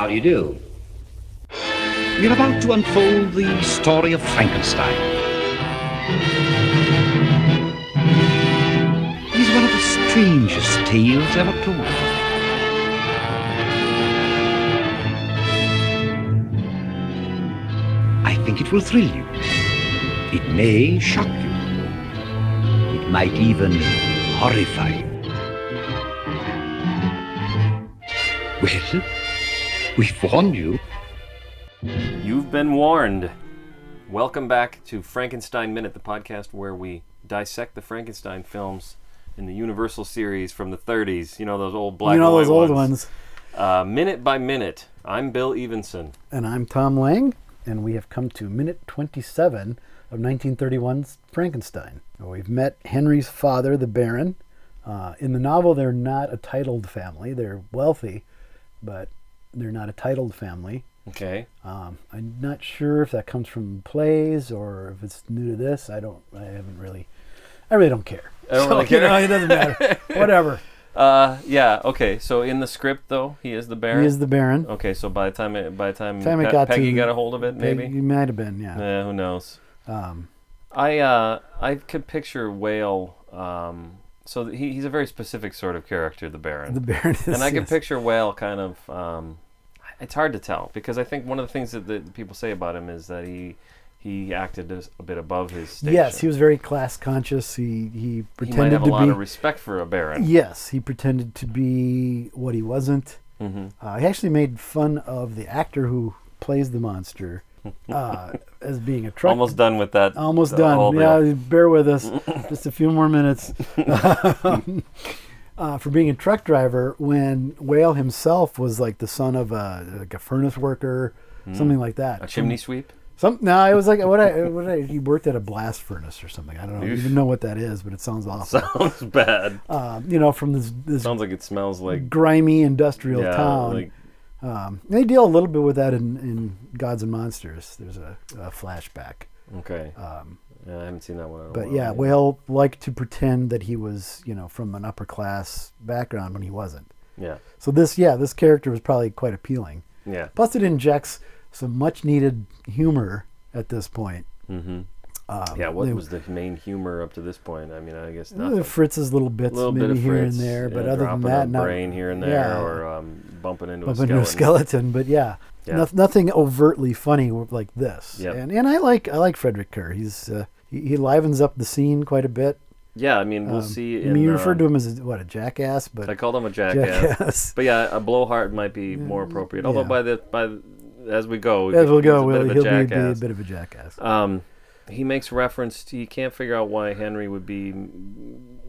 How do you do? We're about to unfold the story of Frankenstein. He's one of the strangest tales ever told. I think it will thrill you. It may shock you. It might even horrify you. Well, we've warned you. You've been warned. Welcome back to Frankenstein Minute, the podcast where we dissect the Frankenstein films in the Universal series from the 30s. You know, those old black and white ones. You know those old ones. Minute by minute. I'm Bill Evenson. And I'm Tom Lang, and we have come to minute 27 of 1931's Frankenstein. We've met Henry's father, the Baron. In the novel, they're not a titled family. They're wealthy, but they're not a titled family. Okay. I'm not sure if that comes from plays or if it's new to this. I really don't care. I don't really care. It doesn't matter. Whatever. Yeah. Okay. So in the script, though, he is the Baron. He is the Baron. Okay. So by the time Peggy got a hold of it, maybe he might have been. Yeah. Yeah. Who knows? I could picture Whale. So he's a very specific sort of character, the Baron. The Baron is. And I can picture Whale kind of. It's hard to tell because I think one of the things that people say about him is that he acted a bit above his station. Yes, he was very class conscious. He pretended might have to a lot be. of respect for a Baron. Yes, he pretended to be what he wasn't. Mm-hmm. He actually made fun of the actor who plays the monster as being a truck. Almost done with that. Almost done. Yeah, bear with us. Just a few more minutes. For being a truck driver, when Whale himself was like the son of a furnace worker, something like that. A chimney sweep? No, it was like he worked at a blast furnace or something. I don't even know what that is, but it sounds awful. Sounds bad. From this sounds like it smells like grimy industrial town. Like, they deal a little bit with that in Gods and Monsters. There's a flashback. Okay. I haven't seen that one in a while. But yeah, Whale liked to pretend that he was, from an upper class background when he wasn't. Yeah. So this character was probably quite appealing. Yeah. Plus, it injects some much needed humor at this point. Mm-hmm. What was the main humor up to this point? I mean, I guess nothing. Fritz's little bits, maybe here and there, but other than that, not brain here and there, or bumping into a skeleton. But nothing overtly funny like this. Yep. And I like Frederick Kerr. He livens up the scene quite a bit. Yeah, I mean, we'll see. You referred to him as a jackass, but I called him a jackass. But yeah, a blowhard might be more appropriate. Although as we go, he'll be a bit of a jackass. He makes reference to, he can't figure out why Henry would be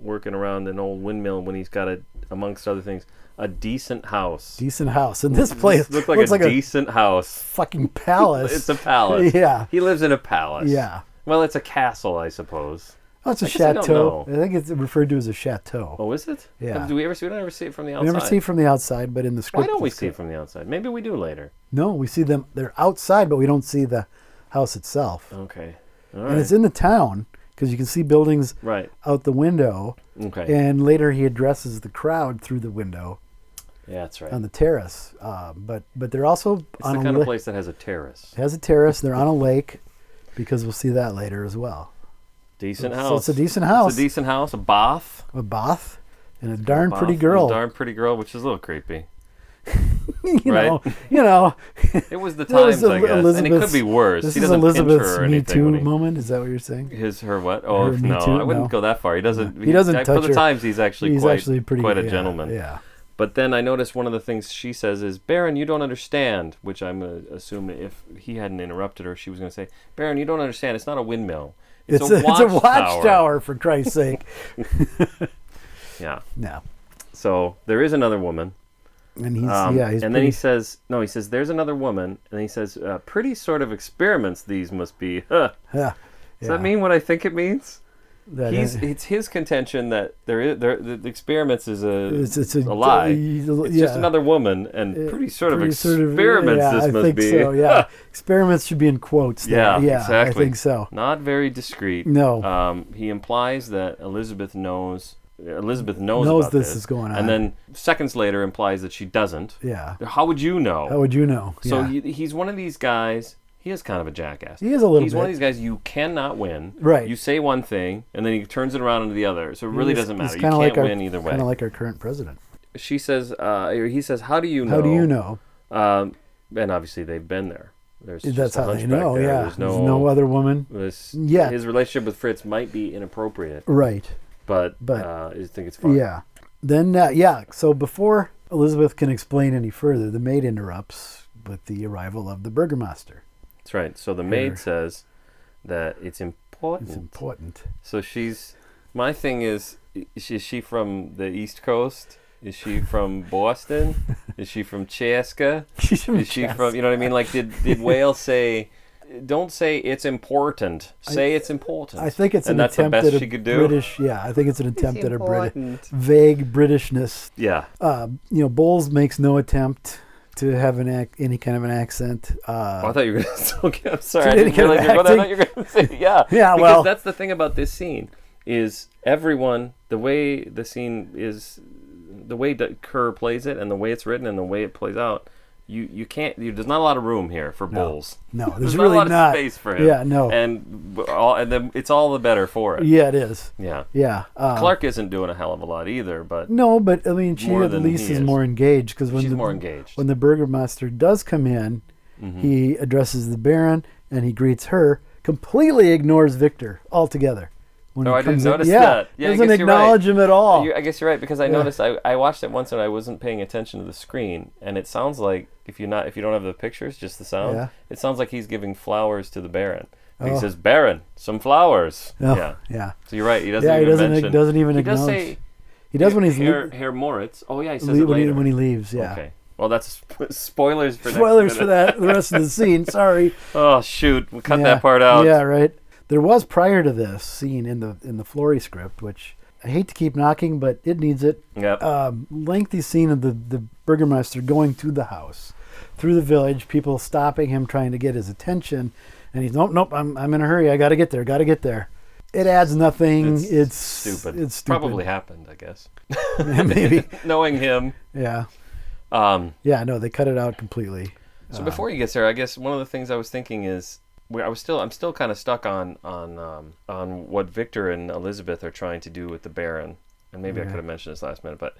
working around an old windmill when he's got amongst other things, a decent house. And this place looks like a decent house. Fucking palace. It's a palace. Yeah. He lives in a palace. Yeah. Well, it's a castle, I suppose. Oh, it's a chateau. I think it's referred to as a chateau. Oh, is it? Yeah. We don't ever see it from the outside. We never see it from the outside, but in the script. Why don't we see it from the outside? Maybe we do later. No, we see them. They're outside, but we don't see the house itself. Okay. And it's in the town because you can see buildings out the window. Okay. And later he addresses the crowd through the window. Yeah, that's right. On the terrace. But they're also it's on the kind of place that has a terrace. It has a terrace. They're on a lake because we'll see that later as well. Decent house. So it's a decent house. It's a decent house. A bath. And a darn pretty girl. Which is a little creepy. you know. It was the times, I guess. And it could be worse. This he is doesn't Elizabeth's pinch her or Me anything. Too moment. Is that what you're saying? Her what? Oh, no. I wouldn't go that far. He doesn't touch her. For the times, he's actually quite a gentleman. Yeah. But then I noticed one of the things she says is, Baron, you don't understand, which I'm assuming if he hadn't interrupted her, she was going to say, Baron, you don't understand. It's not a windmill. It's a watchtower, for Christ's sake. Yeah. No. So there is another woman. And then he says, there's another woman. And he says, pretty sort of experiments these must be. Huh. Yeah. Does that mean what I think it means? It's his contention that the experiments is a lie. It's just another woman, and pretty sort of experiments this must be. So, yeah. Experiments should be in quotes there. Yeah, exactly. I think so. Not very discreet. No. He implies that Elizabeth knows Elizabeth knows Knows about this is going on. and then seconds later implies that she doesn't. Yeah. How would you know? How would you know? So Yeah. he's one of these guys. He is kind of a jackass. He is a little He's one of bit. these guys you cannot win. Right. You say one thing, and then he turns it around into the other. So it really doesn't matter. You kinda can't like win either way. Kind of like our current president. She says, or he says, "How do you know?" How do you know? And obviously they've been there. There's That's just a how they hunchback know. there. Yeah. There's There's no other woman. Yeah. His relationship with Fritz might be inappropriate, Right. but I think it's fine. Yeah. Then, so before Elizabeth can explain any further, the maid interrupts with the arrival of the Burgomaster. That's right. So the maid Here. says that it's important. It's important. So my thing is she from the East Coast? Is she from Boston? Is she from Chaska? She's from Is she Chaska. from, you know what I mean? Like, did Whale say, don't say it's important, say it's important. I think it's and an that's attempt the best at a she could do. British, I think it's an attempt at a important. vague Britishness. Yeah. Bowles makes no attempt to have any kind of an accent. I thought you were going to I'm sorry. I any didn't kind of realize you were going to. I thought you were going to say, yeah. Yeah, because well. that's the thing about this scene is everyone, the way the scene is, the way that Kerr plays it and the way it's written and the way it plays out, you can't, there's not a lot of room here for Bowles. No, There's there's not really a lot not. of space for him. Yeah, no. And then it's all the better for it. Yeah, it is. Yeah. Yeah. Clark isn't doing a hell of a lot either, but No, but I mean, she More at than least he is is. more engaged because she's more engaged. when the Burgomaster does come in, he addresses the Baron and he greets her. Completely ignores Victor altogether. When Oh, he I didn't comes in. notice Yeah, that. Yeah, I doesn't guess you're right. acknowledge him at all. I guess you're right because I noticed I watched it once and I wasn't paying attention to the screen and it sounds like if you don't have the pictures, just the sound, Yeah. it sounds like he's giving flowers to the Baron. He Oh. says, "Baron, some flowers." Oh, Yeah. yeah. So you're right. He doesn't. Yeah, he even doesn't mention. doesn't even He does acknowledge. say. He does when he's Herr Moritz. Oh yeah, he says it when later. he leaves. Yeah. Okay. Well, that's spoilers for Spoilers next for minute. that. The rest of the scene. Sorry. Oh shoot, we'll cut Yeah. that part out. Yeah, right. There was prior to this scene in the Flory script, which I hate to keep knocking, but it needs it. Yep. Lengthy scene of the Burgomaster going to the house, through the village, people stopping him, trying to get his attention, and he's nope, I'm in a hurry, I got to get there. It adds nothing. It's stupid. It's stupid. Probably happened, I guess. Maybe. Knowing him. Yeah. Um, Yeah. No, they cut it out completely. So before he gets there, I guess one of the things I was thinking is I'm still kind of stuck on what Victor and Elizabeth are trying to do with the Baron, and maybe I could have mentioned this last minute, but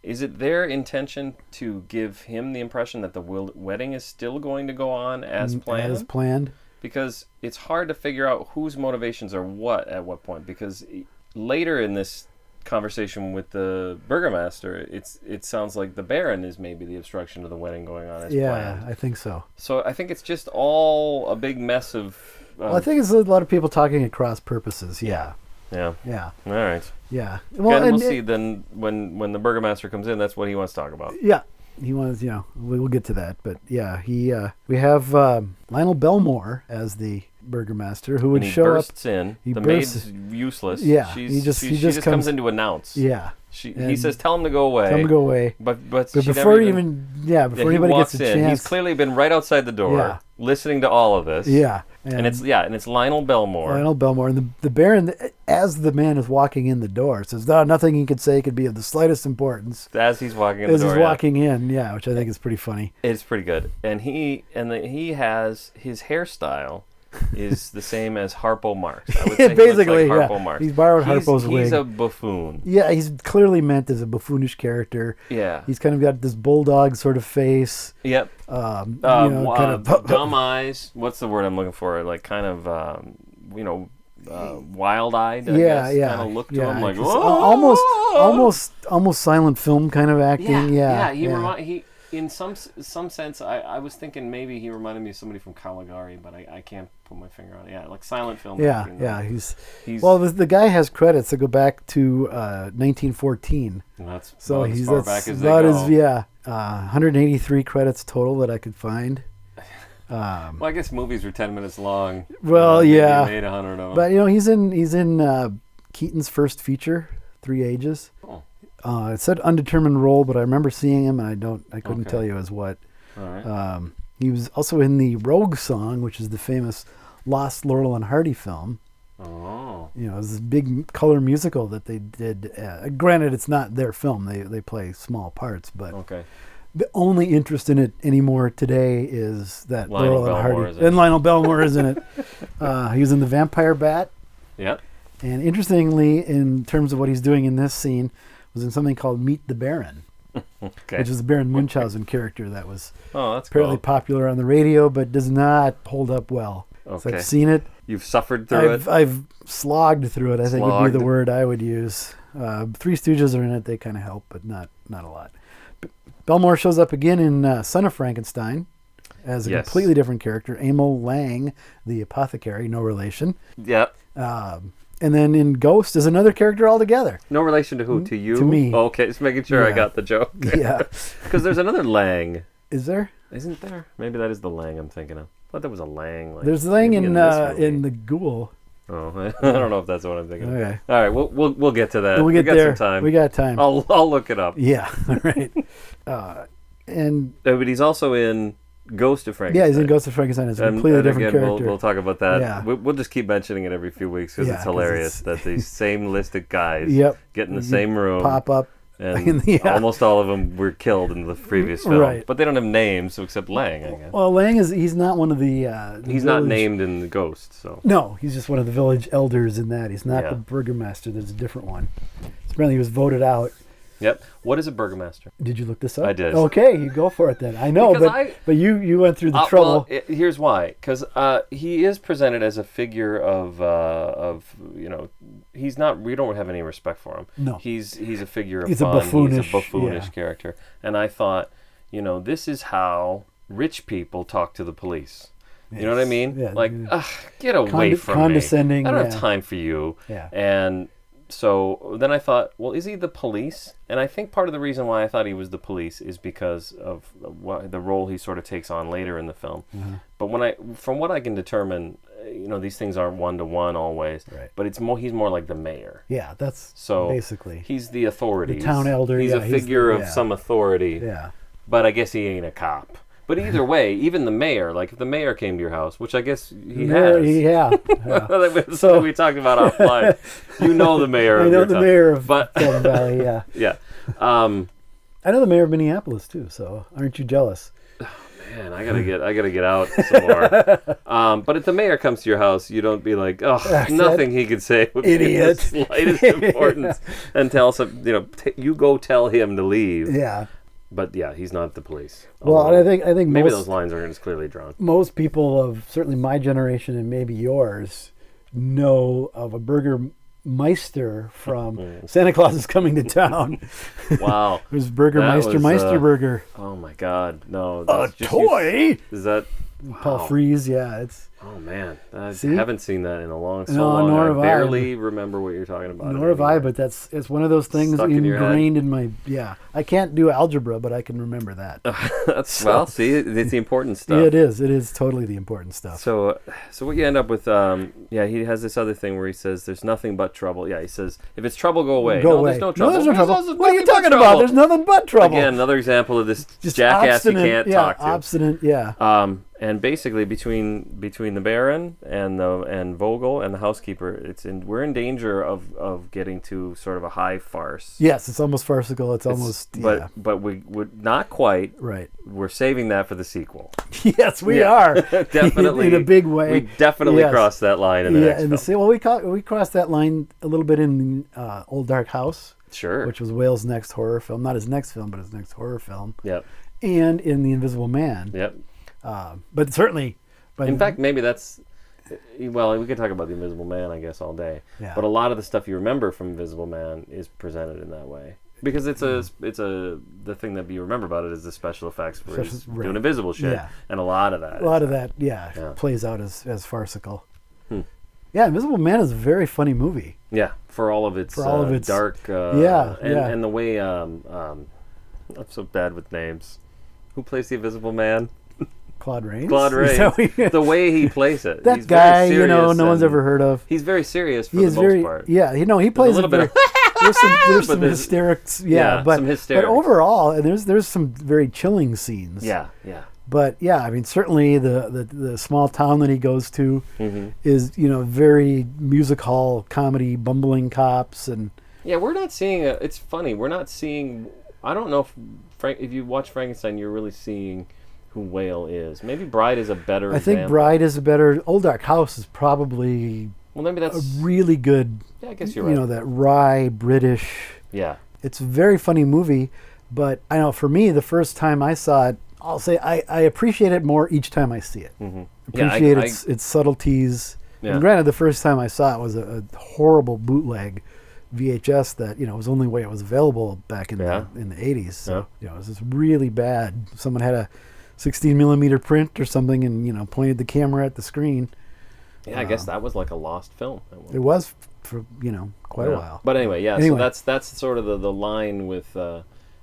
is it their intention to give him the impression that the wedding is still going to go on as planned? As planned. Because it's hard to figure out whose motivations are what at what point. Because later in this conversation with the Burgomaster, it sounds like the Baron is maybe the obstruction to the wedding going on as planned. I think so. So I think it's just all a big mess of. Well, I think it's a lot of people talking at cross purposes. Yeah. Yeah. Yeah. All right. Yeah. Well, and we'll see then when the Burgomaster comes in. That's what he wants to talk about. Yeah. He wants, we'll get to that, but yeah, we have Lionel Belmore as the Burgomaster, who would And he show bursts up. in. he The bursts- maid's useless. Yeah, she he just comes comes in to announce. Yeah, He and says, "Tell him to go away." tell him to go away. But But she before never he before before anybody he walks gets a in, chance, he's clearly been right outside the door, Yeah. listening to all of this. yeah, and it's Lionel Belmore. Lionel Belmore, and the Baron, as the man is walking in the door, says, "No, nothing he could say could be of the slightest importance." As he's walking in the As door, he's walking in, which I think is pretty funny. it's pretty good. And he has his hairstyle is the same as Harpo Marx. I would say Basically, he looks like yeah. Harpo Marx. He's borrowed Harpo's wig. He's a buffoon. Yeah, he's clearly meant as a buffoonish character. Yeah. He's kind of got this bulldog sort of face. Yep. Kind of Dumb eyes. What's the word I'm looking for? Like kind of, wild-eyed. I guess. Kind of look to him like just "Whoa!" almost silent film kind of acting. He in some sense, I was thinking maybe he reminded me of somebody from Caligari, but I can't put my finger on it. Yeah, like silent film. acting, He's well, the guy has credits that go back to 1914. That's So about as he's far that's back as they about go. 183 credits total that I could find. Well, I guess movies were 10 minutes long. Well, Maybe yeah. He made 100 of them. But he's in Keaton's first feature, 3 Ages. Oh. It said undetermined role, but I remember seeing him, and I couldn't Okay. tell you as what. All right. He was also in the Rogue Song, which is the famous Lost Laurel and Hardy film. Oh. Wow. You know, it was this big color musical that they did. Granted, it's not their film. They play small parts, but Okay. the only interest in it anymore today is that Lionel Laurel and Belmore Hardy. is in it. And Lionel Belmore is in it. He was in The Vampire Bat. Yeah. And interestingly, in terms of what he's doing in this scene, was in something called Meet the Baron, Okay. which is the Baron Munchausen character that was Oh, that's apparently cool. popular on the radio, but does not hold up well. So Okay. I've seen it. You've suffered through it. I've slogged through it, I think would be Slogged. the word I would use. Three Stooges are in it. They kind of help, but not a lot. Belmore shows up again in Son of Frankenstein as a Yes. completely different character. Emil Lang, the apothecary, no relation. Yeah. And then in Ghost is another character altogether. No relation to who? To you? To me. Oh, okay, just making sure I Yeah. got the joke. Yeah. Because there's another Lang. Is there? Isn't there? Maybe that is the Lang I'm thinking of. I thought there was a Lang. Like, There's Lang maybe in this movie. The Ghoul. Oh, I don't know if that's what I'm thinking. Okay. Of. All right, we'll get to that. We'll get we got there. some time. We got time. I'll look it up. Yeah. All right. And But he's also in Ghost of Frankenstein. yeah, he's in Ghost of Frankenstein as a completely different again, character. We'll talk about that. Yeah. We'll just keep mentioning it every few weeks because Yeah, it's 'cause hilarious it's- that these same list of guys Yep. get in the You same room. Pop up. And Yeah. almost all of them were killed in the previous film. Right. But they don't have names, so except Lang, I guess. Well, Lang he's not one of the He's not village- named in the Ghost, so. No, he's just one of the village elders in that. He's not Yeah. the burgomaster. There's a different one. So apparently he was voted out. Yep. What is a burgomaster? Did you look this up? I did. Okay, you go for it then. I know, Because but you went through the trouble. Well, here's why. Because he is presented as a figure of he's not. We don't have any respect for him. No. He's a figure of He's a fun. buffoonish- He's a buffoonish yeah. character. And I thought, this is how rich people talk to the police. You know what I Yes. mean? Yeah. Like, get away from condescending, me. I don't yeah. have time for you. Yeah. And so then I thought, well, is he the police? And I think part of the reason why I thought he was the police is because of the role he sort of takes on later in the film. Mm-hmm. But from what I can determine, these things aren't one-to-one always. Right. But he's more like the mayor. Yeah, that's So basically. he's the authority. The town elder, He's yeah, a he's figure the- of yeah. some authority. Yeah. But I guess he ain't a cop. But either way, even the mayor, like if the mayor came to your house, which I guess he has. Yeah. That's So- what we talked about offline. You know the mayor. I of know your the town. mayor of But Pleasant Valley, yeah. yeah, I know the mayor of Minneapolis too, so aren't you jealous? man, I gotta get out some more. But if the mayor comes to your house, you don't be like, oh, That's nothing he could say would be of Idiot. the slightest importance, and tell some, you go tell him to leave. Yeah. But yeah, he's not the police. Well, and Although I think maybe most those lines aren't as clearly drawn. most people of certainly my generation and maybe yours know of a Burgermeister from Santa Claus is Coming to Town. Wow. It was Burgermeister was, Meisterburger. Oh my God, no. A that's just toy? Is that? Paul Wow. Frees, yeah. It's Oh man, I See? haven't seen that in a long. So No, long. nor have I I. barely remember what you're talking about. nor have I, anymore. but it's one of those things Stuck in your head. ingrained in my I can't do algebra, but I can remember that. That's well. See, it's the important stuff. Yeah, it is. It is totally the important stuff. So what you end up with, he has this other thing where he says, "There's nothing but trouble." Yeah, he says, "If it's trouble, go away." Go no, away. There's no trouble. No, there's no trouble. There's What are you nothing but talking about? trouble. There's nothing but trouble. Again, another example of this Just jackass you obstinate, can't yeah, talk to. Obstinate, yeah. And basically between the Baron and Vogel and the housekeeper, we're in danger of getting to sort of a high farce. Yes, it's almost farcical. It's almost yeah. But we would not quite. Right. We're saving that for the sequel. Yes, we Yeah. are. Definitely in a big way. We definitely Yes. crossed that line in the Yeah, next and film. we crossed that line a little bit in Old Dark House, Sure. which was Whale's next horror film. Not his next film, but his next horror film. Yep. And in The Invisible Man. Yep. But certainly. But In fact, maybe that's. Well, we could talk about The Invisible Man, I guess, all day. Yeah. But a lot of the stuff you remember from Invisible Man is presented in that way. Because the thing that you remember about it is the special effects where he's Special- right. doing invisible shit. Yeah. And a lot of that. a lot is of that, yeah, Yeah. plays out as farcical. Hmm. Yeah, Invisible Man is a very funny movie. Yeah, for all of its, dark. Yeah, yeah. And the way. I'm so bad with names. Who plays the Invisible Man? Claude Rains. Claude Is that Rains. what you- The way he plays it. that He's very guy, serious no one's and ever heard of. He's very serious for He the is most very, part. yeah. He There's plays a little it bit very, of there's some there's- hysterics, yeah, but some hysterics. but overall, and there's some very chilling scenes. Yeah. But yeah, I mean, certainly the small town that he goes to Mm-hmm. is very music hall comedy, bumbling cops, and Yeah, we're not seeing it's funny. We're not seeing. I don't know if you watch Frankenstein, you're really seeing who Whale is. Maybe Bride is a better. I think example. Bride is a better. Old Dark House is probably Well, maybe a that's. really good. Yeah, I guess you're right. That wry British. Yeah. It's a very funny movie, but I know for me, the first time I saw it, I'll say I appreciate it more each time I see it. Mm-hmm. Yeah, Appreciate its subtleties. Yeah. And granted, the first time I saw it was a horrible bootleg VHS that was the only way it was available back in Yeah. the 80s. So it was just really bad. Someone had a 16 millimeter print or something, and pointed the camera at the screen. Yeah, I guess that was like a lost film. At one It was for quite a Yeah. while. But anyway, yeah. Anyway. So that's sort of the line with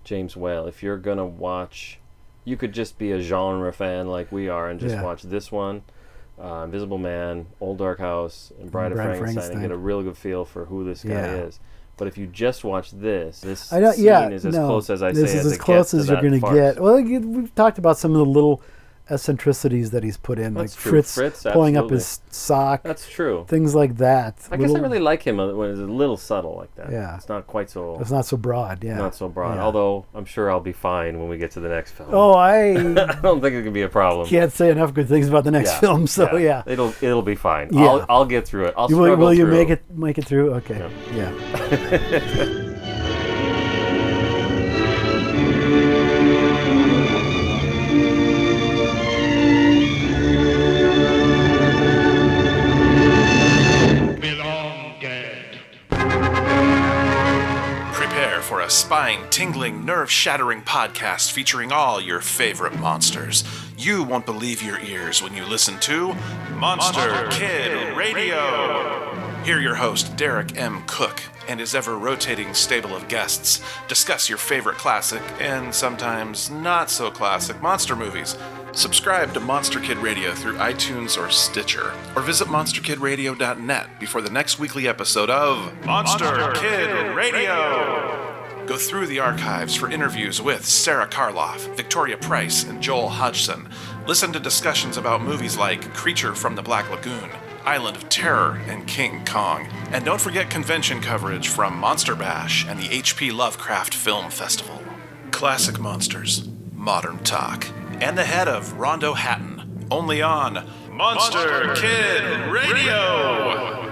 James Whale. If you're gonna watch, you could just be a genre fan like we are and just Yeah. watch this one, Invisible Man, Old Dark House, and Bride of Bride of Frankenstein, and Frankenstein. get a really good feel for who this guy Yeah. is. But if you just watch this I don't. scene Yeah, is as no, close as I this say is as as it close gets to as you're that going to farce. get. Well, we've talked about some of the little eccentricities that he's put in, That's like true. Fritz, Fritz, pulling up absolutely. his sock, That's true. things like that. I guess I Little- really like him when it's a little subtle like that. Yeah. It's not quite so It's not so broad. Yeah, not so broad. Yeah. Although I'm sure I'll be fine when we get to the next film. Oh, I I don't think it can be a problem. can't say enough good things about the next film. So yeah, it'll be fine. Yeah. I'll get through it. I'll will struggle you through. make it through? Okay, yeah. belong dead. Prepare for a spine-tingling, nerve-shattering podcast featuring all your favorite monsters. You won't believe your ears when you listen to Monster Kid Radio. Hear your host, Derek M. Cook, and his ever-rotating stable of guests discuss your favorite classic and sometimes not-so-classic monster movies. Subscribe to Monster Kid Radio through iTunes or Stitcher, or visit monsterkidradio.net before the next weekly episode of Monster Kid Radio. Go through the archives for interviews with Sarah Karloff, Victoria Price, and Joel Hodgson. Listen to discussions about movies like Creature from the Black Lagoon, Island of Terror, and King Kong. And don't forget convention coverage from Monster Bash and the H.P. Lovecraft Film Festival. Classic monsters, modern talk, and the head of Rondo Hatton. Only on Monster Kid Radio!